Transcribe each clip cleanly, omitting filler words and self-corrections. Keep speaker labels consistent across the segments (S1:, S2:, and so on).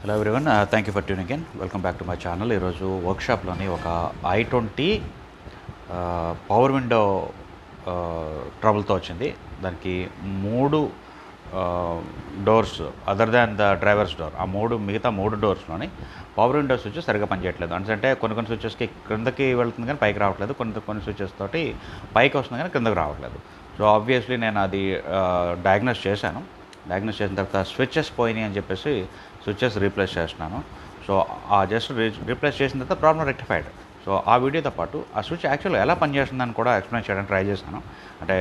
S1: Hello everyone, thank you for tuning in. Welcome back to my channel. ఈరోజు వర్క్షాప్లోని ఒక i20 power window ట్రబుల్తో వచ్చింది. దానికి 3 doors other than the drivers door, ఆ మిగతా 3 డోర్స్లోని power window switches సరిగ్గా పనిచేయట్లేదు. అంటే కొన్ని స్విచెస్కి క్రిందకి వెళ్తుంది కానీ పైకి రావట్లేదు, కొన్ని స్విచెస్ తోటి పైకి వస్తుంది కానీ క్రిందకి రావట్లేదు. సో ఆబ్వియస్లీ నేను అది డయాగ్నోస్ చేశాను. డయాగ్నోస్ చేసిన తర్వాత స్విచెస్ పోయినాయి అని చెప్పేసి స్విచెస్ రీప్లేస్ చేస్తున్నాను. సో ఆ జస్ట్ రీప్లేస్ చేసిన తర్వాత ప్రాబ్లం రెక్టిఫైడ్. సో ఆ వీడియోతో పాటు ఆ స్విచ్ యాక్చువల్గా ఎలా పనిచేస్తుందని కూడా ఎక్స్ప్లెయిన్ చేయడానికి ట్రై చేశాను. అంటే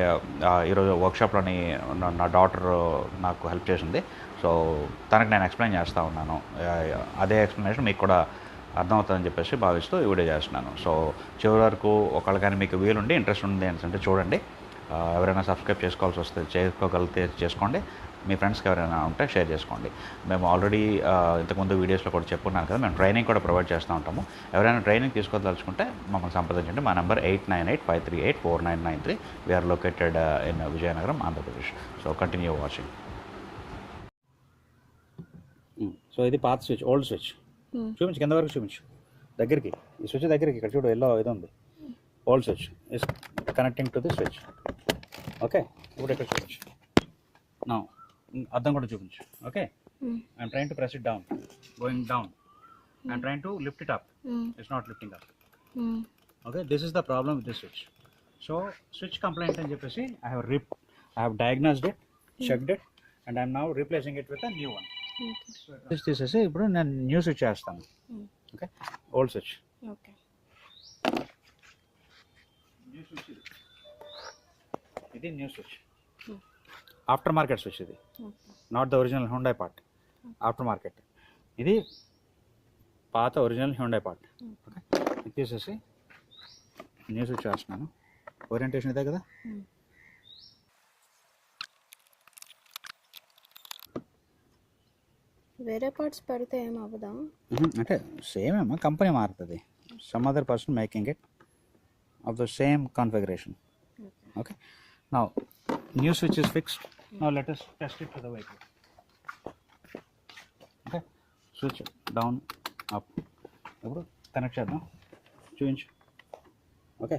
S1: ఈరోజు వర్క్షాప్లోని నా డాటర్ నాకు హెల్ప్ చేసింది. సో తనకు నేను ఎక్స్ప్లెయిన్ చేస్తూ ఉన్నాను. అదే ఎక్స్ప్లెనేషన్ మీకు కూడా అర్థమవుతుందని చెప్పేసి భావిస్తూ ఈ వీడియో చేస్తున్నాను. సో చివరి వరకు ఒకళ్ళు కానీ మీకు వీలుండి ఇంట్రెస్ట్ ఉంది అంటే చూడండి. ఎవరైనా సబ్స్క్రైబ్ చేసుకోవాల్సి వస్తే చేసుకోగలిగితే చేసుకోండి. మీ ఫ్రెండ్స్కి ఎవరైనా ఉంటే షేర్ చేసుకోండి. మేము ఆల్రెడీ ఇంతకుముందు వీడియోస్లో కూడా చెప్పుకున్నాను కదా, మేము ట్రైనింగ్ కూడా ప్రొవైడ్ చేస్తూ ఉంటాము. ఎవరైనా ట్రైనింగ్ తీసుకోదలుచుకుంటే మమ్మల్ని సంప్రదించండి. మా number 8985384993. We're located in Vizianagaram, Andhra Pradesh. So continue watching. So ఇది పాత స్విచ్, ఓల్డ్ స్విచ్. చూపించు, కింద వరకు చూపించు, దగ్గరికి. ఈ స్విచ్ దగ్గరికి ఇక్కడ చూడు, ఎల్లో ఇది ఉంది. Old switch is connecting to the switch. Okay, ఇప్పుడు ఇక్కడ చూపించు. నా అద్దం కూడా చూపించు. Okay, I'm trying to press it down, going down. I'm trying to lift it up, it's not lifting up. Okay, this is the problem with this switch. So switch complaint అని చెప్పేసి I have diagnosed it, checked it, and I'm now replacing it with a new one. Switch తీసేసి ఇప్పుడు నేను new switch చేస్తాను. Okay, old switch.
S2: Okay,
S1: new switch ఇది new switch, aftermarket switch ఇది, not the original Hyundai part, aftermarket. ఇది పాత original Hyundai part. Okay, ఇది తీసేసి న్యూ స్విచ్ చేస్తున్నాను. ఓరియంటేషన్ ఇదే కదా.
S2: వేరే పార్ట్స్ పెడితే ఏం అవ్వదా?
S1: అంటే సేమ్ ఏమో, కంపెనీ మారుతుంది. Some other person making it of the same configuration. Okay, now new switch is fixed. Now let us test it to the vehicle. Okay, switch down, up. ఇప్పుడు కనెక్ట్ చేద్దాం, చూపించు. Okay,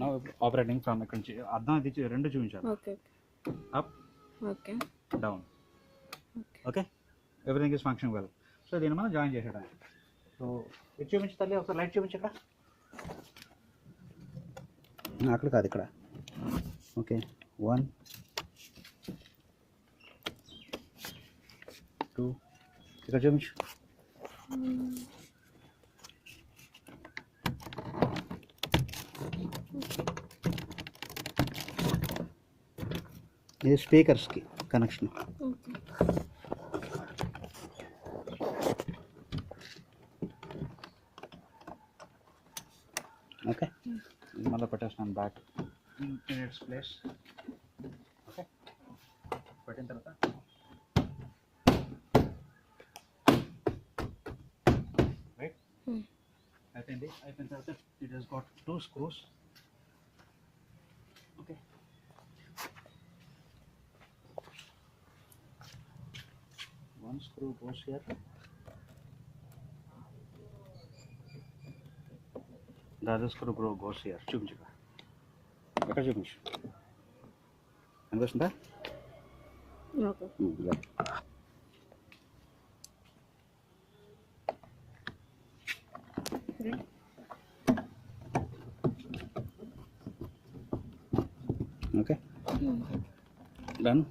S1: now operating from ఇక్కడ నుంచి అర్థం అది రెండు చూపించాలి.
S2: Okay,
S1: up,
S2: okay,
S1: down. Okay, everything is function well. So దీన్ని మనం జాయిన్ చేసేయడానికి. సో ఇది చూపించు తల్లి, ఒకసారి లైట్ చూపించు. ఇక్కడ అక్కడ కాదు, ఇక్కడ. ఓకే, 1 2 ఇక్కడ చూపించు. ఇది స్పీకర్స్కి కనెక్షన్. ఓకే, మళ్ళీ పెట్టేస్తున్నాను back in its place. Okay, పెట్టిన తర్వాత రైట్ అయిపోయిన తర్వాత it has got 2 screws. Okay, one screw goes here, the other screw goes here. చూపించు, ఎక్కడ చూపించు, అనిపిస్తుందా?
S2: Okay,
S1: okay, done.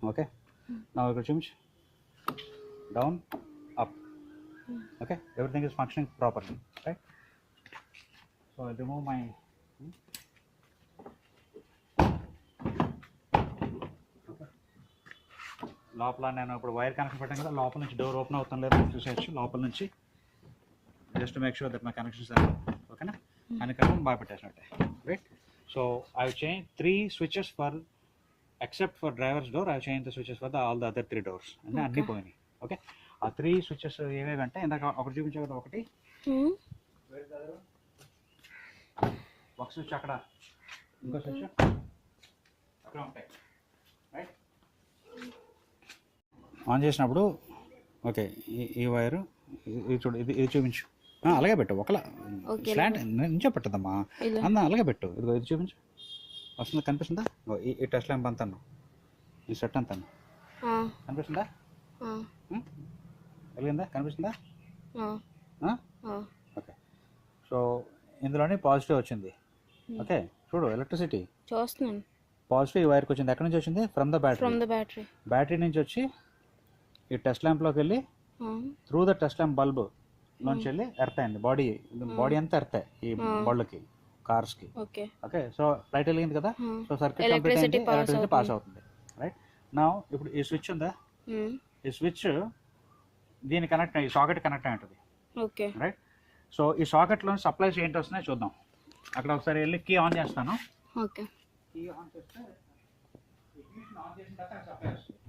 S1: ఓకే, నా ఇక్కడ చూపించు, down, up. Okay, everything is functioning properly, right? So I'll remove my లోపల నేను ఇప్పుడు వైర్ కనెక్షన్ పెట్టాను కదా, లోపల నుంచి డోర్ ఓపెన్ అవుతాం లేదా చూసేయచ్చు. లోపల నుంచి just make sure that my connections are ఓకేనా. కనెక్షన్ బాగా పెట్టేసినట్టే, right. So I change 3 switches for, except for driver's door, I changed the switches for all the other 3 doors. అంటే అన్నీ పోయినాయి. ఓకే, ఆ 3 స్విచెస్ ఏవేవి అంటే ఇందాక ఒకటి చూపించే కదా, ఒకటి ఒక స్విచ్ అక్కడ, ఇంకో స్విచ్ పక్కన ఉంటాయి. రైట్, ఆన్ చేసినప్పుడు ఓకే ఈ వైరు ఇది చూడు, ఇది చూపించు. అలాగే పెట్టు, ఒకలా స్లాంట్ నుంచో పెట్టదమ్మా అన్న, అలాగే పెట్టు. ఇదిగో ఇది చూపించు, వస్తుంది కనిపిస్తుందా? ఈ టెస్ట్ ల్యాంప్ అంతాను, ఈ సెట్ అంతాను కనిపిస్తుందా? వెలిగిందా? కనిపిస్తుందా? ఓకే, సో ఇందులోనే పాజిటివ్ వచ్చింది. ఓకే చూడు, ఎలక్ట్రిసిటీ
S2: చూస్తున్నాను.
S1: పాజిటివ్ ఈ వైర్కి వచ్చింది. ఎక్కడి నుంచి వచ్చింది? From the battery. బ్యాటరీ నుంచి వచ్చి ఈ టెస్ట్ ల్యాంప్లోకి వెళ్ళి through the test lamp bulb లోంచి వెళ్ళి ఎర్త్ అయింది. బాడీ అంతా ఎర్త్ ఈ బళ్ళకి, కార్స్కి. ఓకే, సో లైట్ వెలిగింది కదా, సో సర్క్యూట్ కంప్లీట్ అయింది, ఎలక్ట్రిసిటీ పాస్ అవుతుంది. రైట్, నా ఇప్పుడు ఈ స్విచ్ ఉందా, ఈ స్విచ్ దీని కనెక్ట్, ఈ సాకెట్ కనెక్ట్ అయి ఉంటుంది. రైట్, సో ఈ సాకెట్లో సప్లైస్ ఏంటి వస్తున్నాయో చూద్దాం. అక్కడ ఒకసారి వెళ్ళి కీ ఆన్ చేస్తాను. కీ ఆన్ చేస్తే ఇగ్నిషన్ ఆన్ చేసిన తర్వాత సప్లై వస్తుంది.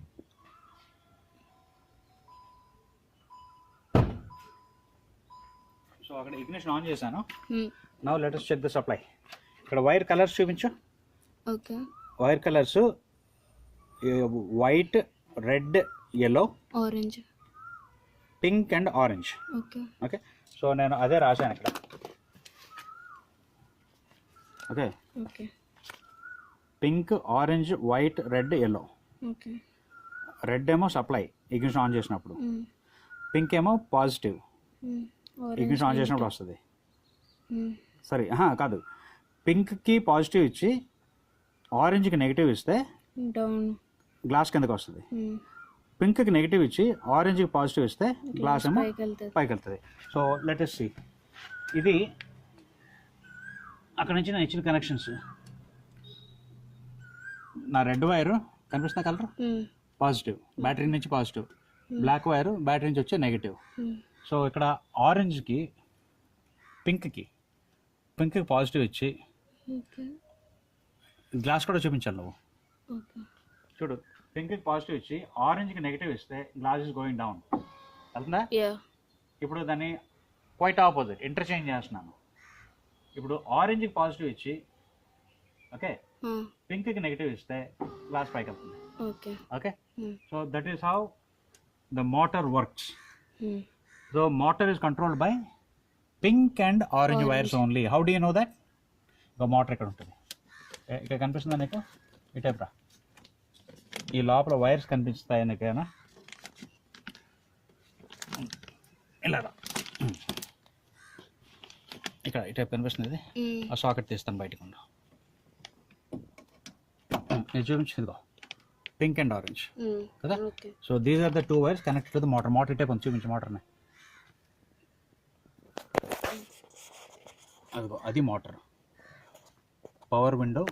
S1: సో అక్కడ ఇగ్నిషన్ ఆన్ చేశాను. Now let us check the supply. ఇక్కడ వైర్ కలర్స్ చూపించు.
S2: Okay,
S1: wire colours white, red, yellow,
S2: orange,
S1: pink and orange.
S2: Okay
S1: okay, so నేను అదే రాశాను ఇక్కడ. Okay, pink, orange, white, red, yellow. Red ఏమో supply ignition on చేసినప్పుడు, pink ఏమో positive ignition on చేసినప్పుడు వస్తుంది. సరే కాదు, పింక్కి పాజిటివ్ ఇచ్చి ఆరెంజ్కి నెగిటివ్ ఇస్తే గ్లాస్ కిందకి వస్తుంది. పింక్కి నెగిటివ్ ఇచ్చి ఆరెంజ్కి పాజిటివ్ ఇస్తే గ్లాస్ ఏమో పైకి వెళ్తుంది. So let us see. ఇది అక్కడ నుంచి నేను ఇచ్చిన కనెక్షన్స్. నా రెడ్ వైరు కనిపిస్తున్న కలర్ పాజిటివ్, బ్యాటరీ నుంచి పాజిటివ్. బ్లాక్ వైరు బ్యాటరీ నుంచి వచ్చే నెగిటివ్. సో ఇక్కడ ఆరెంజ్కి పింక్కి పాజిటివ్ ఇచ్చి గ్లాస్ కూడా చూపించాలి నువ్వు. చూడు, పింక్కి పాజిటివ్ ఇచ్చి ఆరెంజ్కి నెగిటివ్ ఇస్తే గ్లాస్ ఇస్ గోయింగ్ డౌన్. అవుతుందా? ఇప్పుడు దాన్ని క్వైట్ ఆపోజిట్ ఇంటర్చేంజ్ చేస్తున్నాను. ఇప్పుడు ఆరెంజ్కి పాజిటివ్ ఇచ్చి ఓకే, పింక్కి నెగిటివ్ ఇస్తే గ్లాస్ పైకి వెళ్తుంది. Okay, so that is how the motor works. So motor is controlled by pink and orange wires only. How do you know that? The motor ఇక్కడ ఉంటుంది. ఇక్కడ కనిపిస్తుందా నీకు? ఈ టైప్ రా, ఈ లోపల వైర్స్ కనిపిస్తాయి నీకేనా? ఇలా రా, ఇక్కడ ఈ టైప్ కనిపిస్తుంది. ఆ సాకెట్ తీస్తాను బయటకు ఉండు. ఇది చూపించిందిగో, పింక్ అండ్ ఆరెంజ్ కదా. So these are the two wires connected to the motor. Motor type ఉంది, చూపించు మోటార్ని. అదిగో అది మోటార్, పవర్ విండో.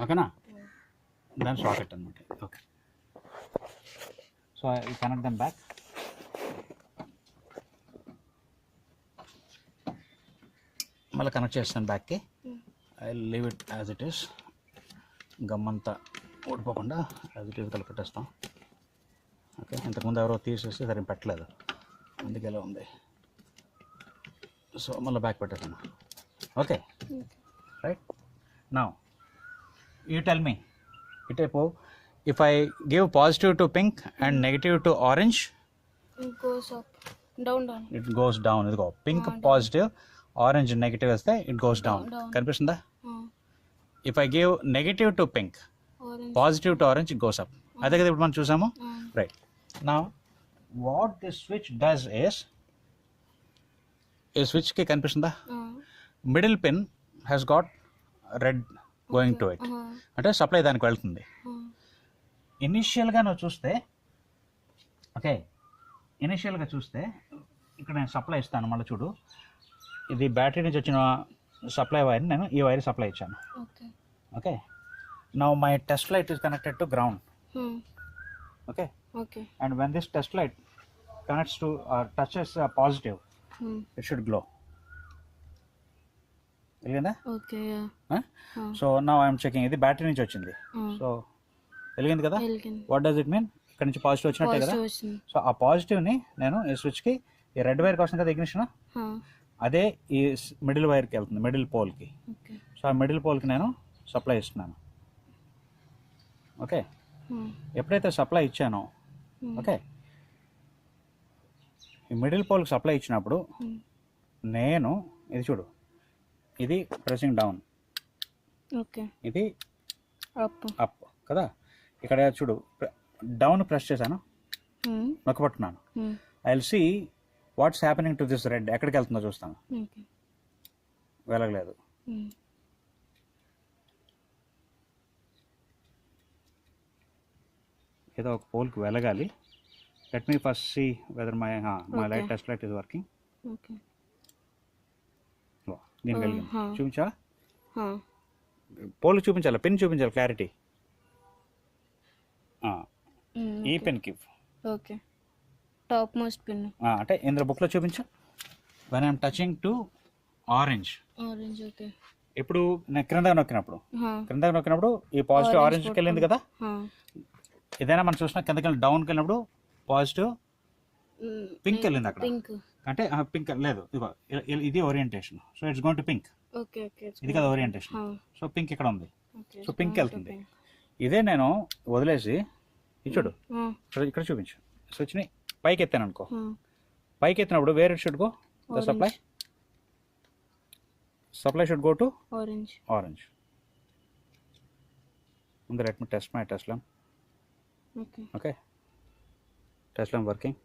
S1: ఓకేనా, దాని సాకెట్ అనమాట. Okay, so I connect them back. మళ్ళీ కనెక్ట్ చేస్తాను బ్యాక్కి. I leave it as it is. గమ్మంతా ఓడిపోకుండా యాజ్ ఇట్ ఈస్ కలిపెట్టేస్తాం. ఓకే, ఇంతకుముందు ఎవరో తీసేసి సరే పెట్టలేదు, అందుకే ఎలా ఉంది. సో మళ్ళీ బ్యాక్ పెట్టేసాను. Okay, right. Now you tell me, ఈ type if I give positive to pink and negative to orange, it goes down. ఇదిగో పింక్ పాజిటివ్, ఆరెంజ్ నెగిటివ్ వస్తే ఇట్ గోస్ డౌన్. కనిపిస్తుందా? If I give negative to pink, positive to orange, it goes up. అదే కదా ఇప్పుడు మనం చూసాము. Right, now what this switch does is, ఈ స్విచ్కి కనిపిస్తుందా, middle pin has got red going to it, అంటే సప్లై దానికి వెళ్తుంది. ఇనిషియల్గా నువ్వు చూస్తే, ఓకే, ఇనిషియల్గా చూస్తే ఇక్కడ నేను సప్లై ఇస్తాను. మళ్ళీ చూడు, ఇది బ్యాటరీ నుంచి వచ్చిన సప్లై వైర్, నేను ఈ వైర్ సప్లై ఇచ్చాను. Okay, now my test light is connected to ground. Okay, and when this test light connects to touches positive, it should glow. వెలిగిందా? So now I'm checking. ఇది battery నుంచి వచ్చింది. సో వెలిగింది కదా. What does it mean? ఇక్కడ నుంచి positive వచ్చినట్టే కదా. సో ఆ పాజిటివ్ని నేను ఈ స్విచ్కి, ఈ రెడ్ వైర్కి వస్తుంది కదా ఇగ్నిషన్, అదే ఈ మిడిల్ వైర్కి వెళ్తుంది, మిడిల్ పోల్కి. సో ఆ మిడిల్ పోల్కి నేను సప్లై ఇస్తున్నాను. Okay,
S2: Hmm.
S1: ఎప్పుడైతే సప్లై ఇచ్చానో ఓకే, ఈ మిడిల్ పోల్కి సప్లై ఇచ్చినప్పుడు నేను ఇది చూడు, ఇది ప్రెసింగ్ డౌన్,
S2: Okay.
S1: ఇది
S2: Up.
S1: అప్ కదా. ఇక్కడ చూడు, డౌన్ ప్రెస్ చేశాను,
S2: Hmm.
S1: నొక్కబట్టున్నాను.
S2: Hmm.
S1: I will see what's happening to this red. ఎక్కడికి వెళ్తుందో చూస్తాను.
S2: Okay.
S1: వెళ్ళలేదు.
S2: Hmm.
S1: ఏదో ఒక పోల్కి వెళ్ళగాలి. Let me first see whether my
S2: Okay.
S1: Light test light is working.
S2: Okay.
S1: దీనికి వెళ్ళింది.
S2: huh.
S1: చూపించా,
S2: Huh.
S1: పోల్ చూపించాలి, పిన్ చూపించాలి, క్లారిటీ. ఈ
S2: Okay.
S1: పిన్కి
S2: Okay. Topmost pin.
S1: అంటే ఇందులో బుక్లో చూపించు. When I'm touching to orange,
S2: Orange. Okay.
S1: ఇప్పుడు నేను క్రింద నొక్కినప్పుడు
S2: Huh.
S1: ఈ పాజిటివ్ ఆరెంజ్కి వెళ్ళింది కదా.
S2: Huh.
S1: ఏదైనా మనం చూసినా కిందకి వెళ్ళి డౌన్కి వెళ్ళినప్పుడు పాజిటివ్ పింక్ వెళ్ళింది అక్కడ.
S2: Pink.
S1: అంటే పింక్ లేదు, ఇదిగో ఇది orientation. So it's going to pink.
S2: Okay. Okay.
S1: ఇది కదా ఓరియంటేషన్.
S2: Huh.
S1: సో పింక్ ఇక్కడ ఉంది.
S2: Okay.
S1: So pink
S2: Going to
S1: వెళ్తుంది.
S2: pink.
S1: ఇదే నేను వదిలేసి ఇది చూడు,
S2: Huh.
S1: ఇక్కడ చూపించు. స్విచ్ని పైకి ఎత్తాను అనుకో,
S2: Huh.
S1: పైకి ఎత్తినప్పుడు where it should go the
S2: Orange.
S1: Supply should go to
S2: Orange.
S1: Orange. ముందు let me test my test lamp.
S2: Okay.
S1: Okay, test lamp working.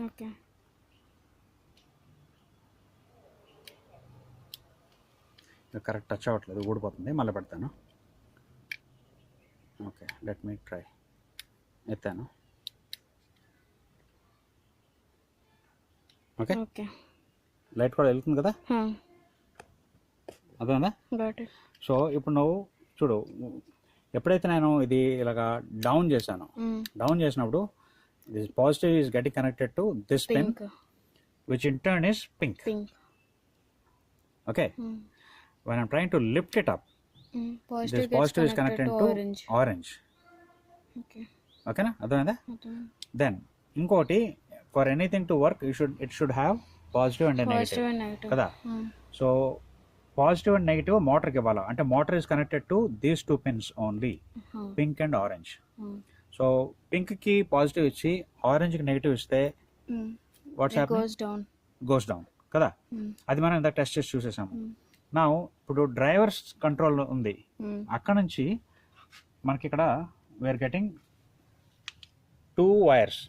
S2: Okay.
S1: Correct touch అవ్వట్లేదు, ఊడిపోతుంది. మళ్ళీ పెడతాను. Okay, let me try. ఎత్తాను. Okay,
S2: Okay.
S1: Light కూడా వెళ్తుంది కదా,
S2: Huh.
S1: అర్థమైందా?
S2: Got it.
S1: సో ఇప్పుడు నువ్వు చూడు, ఎప్పుడైతే నేను ఇది ఇలాగా డౌన్ చేశాను, డౌన్ చేసినప్పుడు this positive is getting connected to this pin
S2: Pink.
S1: Which in turn is pink.
S2: Pink.
S1: Okay, when I'm trying to lift it up,
S2: Positive.
S1: this positive is connected to
S2: orange.
S1: orange.
S2: Okay.
S1: ఓకేనా, అర్థమైందా?
S2: Okay.
S1: Then ఇంకోటి, for anything to work it should have positive and
S2: Positive
S1: negative
S2: and negative.
S1: కదా. So positive and negative మోటార్కి ఇవ్వాలి. అంటే motor is connected to these two pins only,
S2: Huh.
S1: Pink and orange.
S2: Huh.
S1: So పింక్కి positive ఇచ్చి ఆరెంజ్కి negative ఇస్తే what's
S2: It
S1: happening?
S2: goes down.
S1: Goes down కదా. అది మనం ఇంత టెస్ట్ చేసి చూసేసాము. నా ఇప్పుడు డ్రైవర్స్ కంట్రోల్ ఉంది, అక్కడ నుంచి మనకి ఇక్కడ we're getting 2 wires,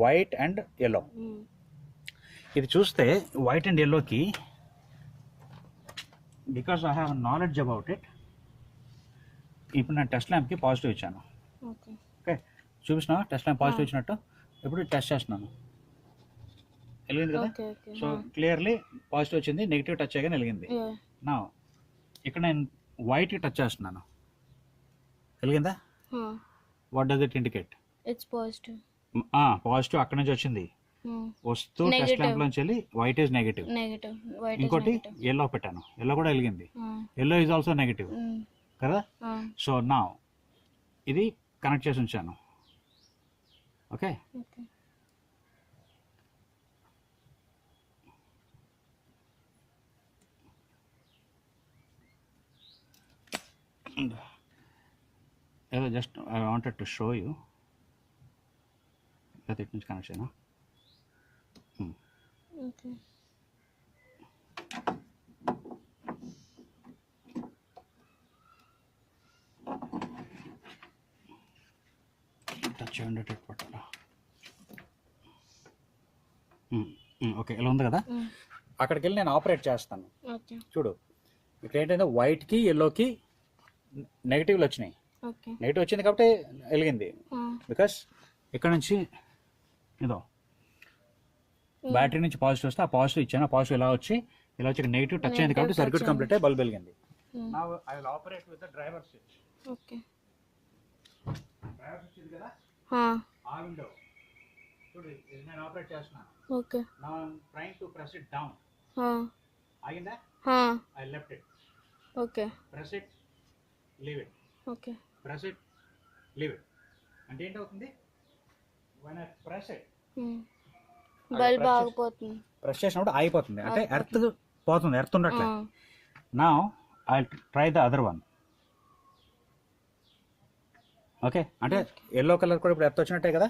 S1: white and yellow. ఇది చూస్తే వైట్ అండ్ ఎల్లోకి, because I have knowledge about it, ఇప్పుడు నేను టెస్ట్ ల్యాంప్కి పాజిటివ్ ఇచ్చాను.
S2: Okay.
S1: ఓకే, చూపిస్తున్నా టెస్ట్ ల్యాంప్ పాజిటివ్ ఇచ్చినట్టు. ఇప్పుడు టెస్ట్ చేస్తున్నాను, వెలిగింది కదా.
S2: Okay. Okay.
S1: So clearly positive వచ్చింది, నెగిటివ్ టచ్ చేయగానే వెలిగింది.
S2: Yeah.
S1: నా ఇక్కడ నేను వైట్కి టచ్ చేస్తున్నాను, వెలిగిందా?
S2: Huh.
S1: What does it indicate?
S2: It's positive.
S1: Positive అక్కడ నుంచి వచ్చింది, వస్తూ టెస్ట్
S2: Negative.
S1: ల్యాంప్ లోంచి వెళ్ళి white is negative.
S2: Negative. White is
S1: ఇంకోటి
S2: negative.
S1: ఎల్లో పెట్టాను, ఎల్లో కూడా వెలిగింది.
S2: Huh.
S1: Yellow is also negative కదా.
S2: Huh.
S1: సో నా ఇది కనెక్ట్ చేసి ఉంచాను. Okay,
S2: Okay.
S1: ఏదో just I wanted to show you. లేదా ఇటు నుంచి కనెక్ట్ చేయనా?
S2: Okay.
S1: టచ్ ఉండేటట్టు పట్టాలా? ఓకే, ఇలా ఉంది కదా. అక్కడికి వెళ్ళి నేను ఆపరేట్ చేస్తాను.
S2: Okay.
S1: చూడు, ఇక్కడ ఏంటంటే వైట్కి ఎల్లోకి నెగిటివ్లు వచ్చినాయి.
S2: Okay.
S1: నెగిటివ్ వచ్చింది కాబట్టి వెలిగింది.
S2: Huh.
S1: బికాస్ ఇక్కడ నుంచి ఇదో బ్యాటరీ నుంచి పాజిటివ్ వస్తే ఆ పాజిటివ్ ఇచ్చాను, ఆ పాజిటివ్ ఇలా వచ్చి నెగిటివ్ టచ్ అయింది కాబట్టి సర్క్యూట్ కంప్లీట్ అయ్యి బల్బ్ వెలిగింది. Now I will operate with the driver switch.
S2: Okay.
S1: Driver switch ఇది కదా,
S2: Huh.
S1: ఆ విండో చూడు నేను ఆపరేట్ చేస్తున్నాను.
S2: Okay.
S1: Now I am trying to press it down. ఆగిందా? I left it.
S2: Okay.
S1: Press it, leave it.
S2: Okay.
S1: Press it, leave it. అంటే ఏంటవుతుంది? when I press it,
S2: bulb ఆగిపోతుంది.
S1: ప్రెస్ చేసినప్పుడు ఆగిపోతుంది, అంటే ఎర్త్ పోతుంది, ఎర్త్ ఉండట్లే. Now I try the other one. Okay, అంటే ఎల్లో కలర్ కూడా ఇప్పుడు ఎర్త్ వచ్చినట్టే కదా.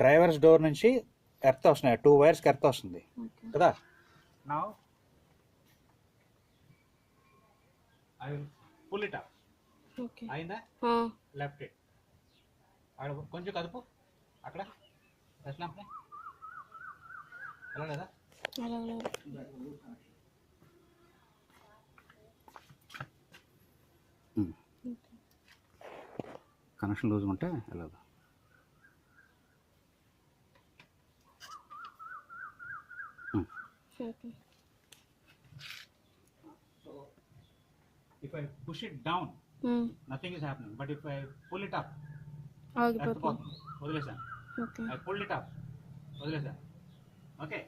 S1: డ్రైవర్స్ డోర్ నుంచి ఎర్త్ వస్తున్నాయి, 2 వైర్స్కి ఎర్త్ వస్తుంది కదా. Now I will pull it up. అయిందా? Left it. కొంచెం కదుపు అక్కడ ప్రెస్ ల్యాంప్ ఎలా లేదా? కనెక్షన్ లూజ్ ఉంటే ఎలాగా? If I push it down, nothing is happening. But if I pull it up, వదిలేసాను. I pulled it up, వదిలేసాను. ఓకే.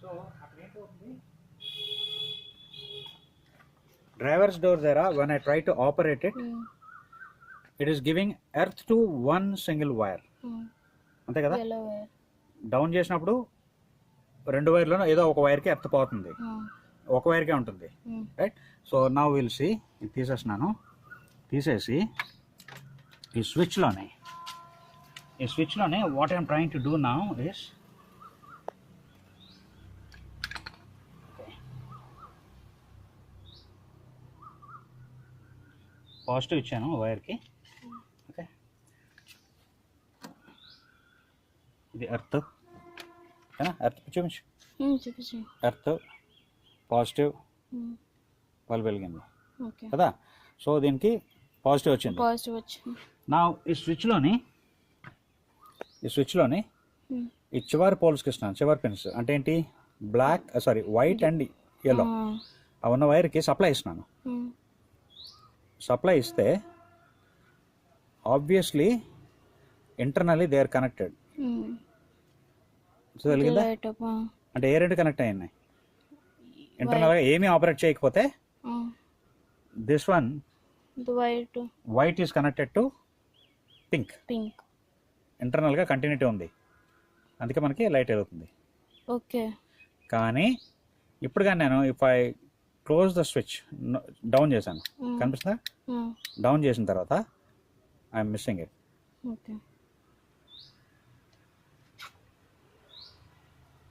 S1: సో అక్కడ ఏంటవుతుంది? డ్రైవర్స్ డోర్ దగ్గర when I try to operate it, it is giving earth to one single wire. అంతే కదా. Down చేసినప్పుడు 2 వైర్లను ఏదో ఒక వైర్కి ఎర్త్ పోతుంది, ఒక వైర్కే ఉంటుంది, right. So now will see, ఇది తీసేస్తున్నాను. తీసేసి ఈ స్విచ్లోనే what I'm trying to do now is, positive ఇచ్చాను వైర్కి. ఓకే, ఇది ఎర్త్, ఎర్త్ చూపించు. ఎర్త్ పాజిటివ్, బల్బ్ వెలిగింది కదా. సో దీనికి పాజిటివ్ వచ్చింది. నా ఈ స్విచ్లోని ఈ చివరి పోల్స్కి ఇస్తున్నాను, చివరి పిన్స్. అంటే ఏంటి? Black, sorry white and yellow ఆ ఉన్న వైర్కి సప్లై ఇస్తున్నాను. సప్లై ఇస్తే obviously internally they are connected. So వెలిగిందా? అంటే ఏ రెండు కనెక్ట్ అయ్యాయి. ఇంటర్నల్గా ఏమీ ఆపరేట్ చేయకపోతే this one white is connected to pink. ఇంటర్నల్గా కంటిన్యూటీ ఉంది, అందుకే మనకి లైట్ వెలుగుతుంది.
S2: ఓకే.
S1: కానీ ఇప్పుడు కానీ నేను if I close the switch, down చేశాను, కనిపిస్తుందా? డౌన్ చేసిన తర్వాత ఐఎమ్ మిస్సింగ్ ఇట్.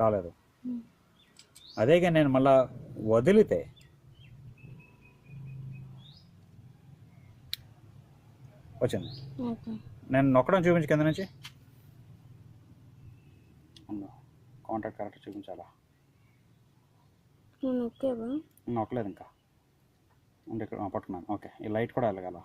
S1: రాలేదు. అదేగా నేను మళ్ళా వదిలితే వచ్చింది. నేను నొక్కడం చూపించి కింద నుంచి కాంటాక్ట్ కరెక్ట్ చూపించాలా? నొక్కలేదు ఇంకా, అంటే ఇక్కడ పట్టుకున్నాను. ఓకే, ఈ లైట్ కూడా వెళ్ళగల.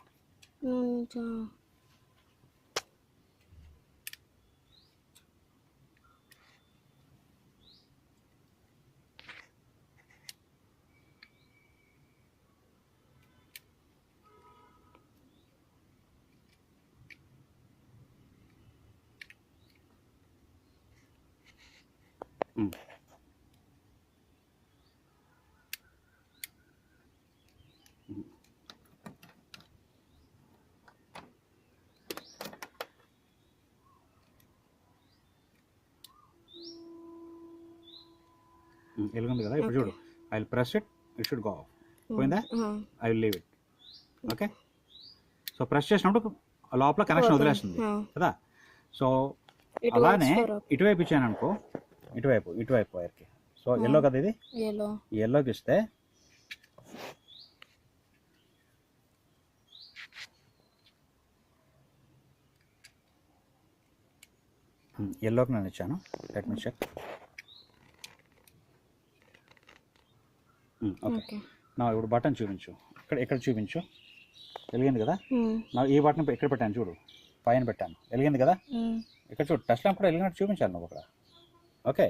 S1: వెలుగుంది కదా. ఇప్పుడు చూడు, I will press it, it should go off. పోయిందా? I will leave it. Okay. So press చేసినప్పుడు లోపల కనెక్షన్ వదిలేస్తుంది కదా. సో అలానే ఇటువైపు ఇచ్చాను అనుకో, ఇటువైపు వైర్కి. సో ఎల్లో కదా, ఇది ఎల్లోకి ఇస్తే ఎల్లోకి నేను ఇచ్చాను. Let me check. ఓకే. నా ఇప్పుడు బటన్ చూపించు, ఇక్కడ చూపించు. వెలిగింది కదా. నా ఈ బటన్ ఇక్కడ పెట్టాను చూడు, పైన పెట్టాను, వెలిగింది కదా. ఇక్కడ చూడు, టచ్ ల్యాంప్ కూడా వెలిగినట్టు చూపించాను నువ్వు అక్కడ. ఓకే,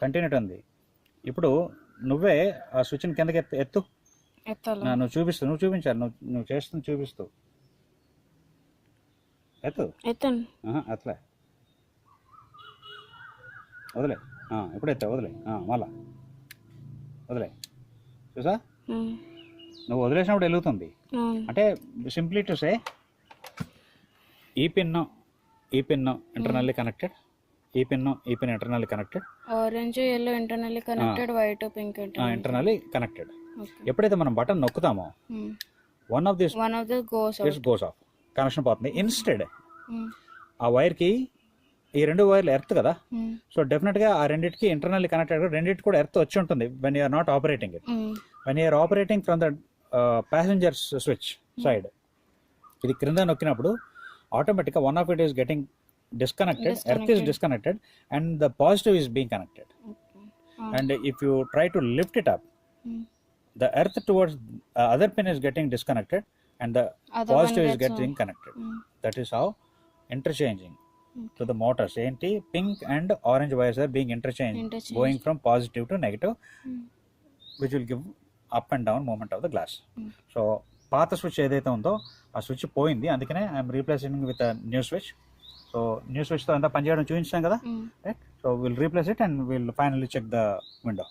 S1: కంటిన్యూటీ ఉంది. ఇప్పుడు నువ్వే ఆ స్విచ్ని కిందకి ఎత్తు. నువ్వు చూపించాలి, నువ్వు చేస్తుంది చూపిస్తూ ఎత్తు. అట్లే
S3: వదిలే ఎప్పుడైతే వదిలే మళ్ళా వదిలే చూసా నువ్వు వదిలేసినప్పుడు వెలుగుతుంది. అంటే సింప్లీ టు సే ఈ పిన్ ఇంటర్నల్లీ కనెక్టెడ్, ఈ pin internally connected,
S2: orange yellow internally connected, white pink
S3: internally connected. ఎప్పుడైతే మనం బటన్ నొక్కుతామో one of the goes off, connection పోతుంది. ఇన్స్టెడ్ ఆ వైర్కి ఈ 2 వైర్లు ఎర్త్ కదా, సో డెఫినెట్గా ఆ రెండింటికి ఇంటర్నల్లీ కనెక్టెడ్, రెండింటికి కూడా ఎర్త్ వచ్చి ఉంటుంది when you're not operating it. When you're operating from the passengers switch side, ఇది క్రింద నొక్కినప్పుడు ఆటోమేటిక్గా one of it is getting disconnected, earth is disconnected and the positive is being connected. And if you try to lift it up, the earth towards other pin is getting disconnected and the positive is getting connected. That is how interchanging to the motors, enti pink and orange wires are being interchanged, going from positive to negative, which will give up and down movement of the glass. So పాత switch ఏదైతే ఉందో ఆ switch పోయింది, అందుకనే I'm replacing with new switch. So new స్విచ్తో అంతా పనిచేయడం చూపించాం కదా, right? So will replace it and will finally check the window.